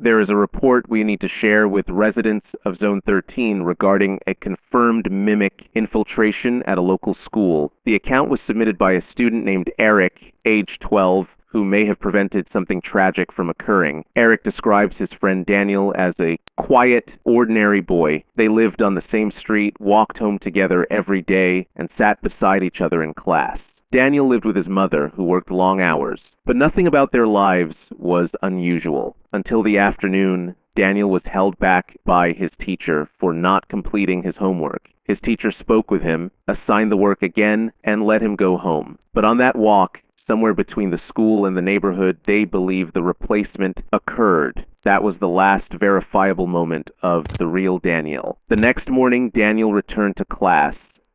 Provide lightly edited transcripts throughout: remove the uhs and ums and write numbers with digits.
There is a report we need to share with residents of Zone 13 regarding a confirmed mimic infiltration at a local school. The account was submitted by a student named Eric, age 12, who may have prevented something tragic from occurring. Eric describes his friend Daniel as a quiet, ordinary boy. They lived on the same street, walked home together every day, and sat beside each other in class. Daniel lived with his mother, who worked long hours. But nothing about their lives was unusual. Until the afternoon, Daniel was held back by his teacher for not completing his homework. His teacher spoke with him, assigned the work again, and let him go home. But on that walk, somewhere between the school and the neighborhood, they believe the replacement occurred. That was the last verifiable moment of the real Daniel. The next morning, Daniel returned to class.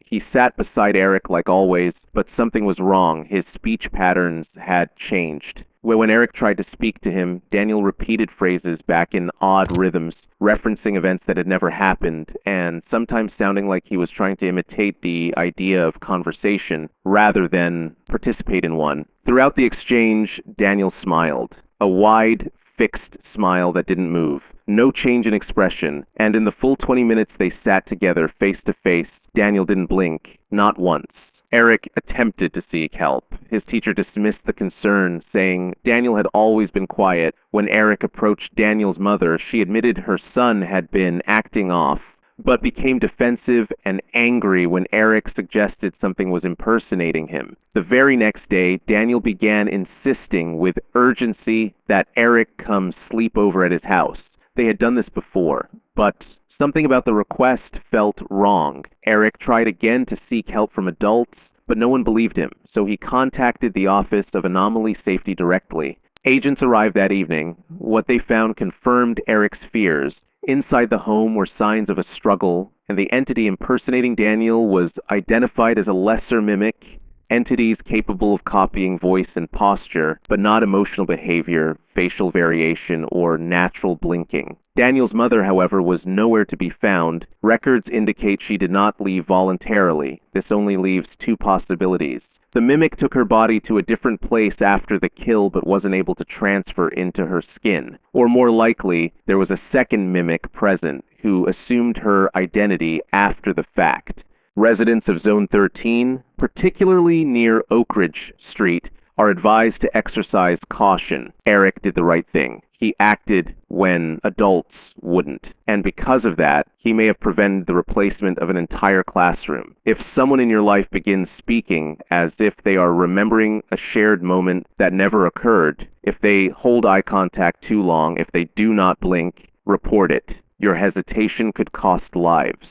He sat beside Eric like always, but something was wrong. His speech patterns had changed. When Eric tried to speak to him, Daniel repeated phrases back in odd rhythms, referencing events that had never happened, and sometimes sounding like he was trying to imitate the idea of conversation rather than participate in one. Throughout the exchange, Daniel smiled. A wide, fixed smile that didn't move. No change in expression, and in the full 20 minutes they sat together face to face, Daniel didn't blink, not once. Eric attempted to seek help. His teacher dismissed the concern, saying Daniel had always been quiet. When Eric approached Daniel's mother, she admitted her son had been acting off, but became defensive and angry when Eric suggested something was impersonating him. The very next day, Daniel began insisting with urgency that Eric come sleep over at his house. They had done this before, but something about the request felt wrong. Eric tried again to seek help from adults, but no one believed him, so he contacted the Office of Anomaly Safety directly. Agents arrived that evening. What they found confirmed Eric's fears. Inside the home were signs of a struggle, and the entity impersonating Daniel was identified as a lesser mimic, entities capable of copying voice and posture, but not emotional behavior, facial variation, or natural blinking. Daniel's mother, however, was nowhere to be found. Records indicate she did not leave voluntarily. This only leaves two possibilities. The mimic took her body to a different place after the kill but wasn't able to transfer into her skin. Or more likely, there was a second mimic present who assumed her identity after the fact. Residents of Zone 13, particularly near Oak Ridge Street, are advised to exercise caution. Eric did the right thing. He acted when adults wouldn't. And because of that, he may have prevented the replacement of an entire classroom. If someone in your life begins speaking as if they are remembering a shared moment that never occurred, if they hold eye contact too long, if they do not blink, report it. Your hesitation could cost lives.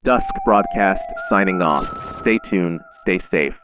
Dusk Broadcast signing off. Stay tuned, stay safe.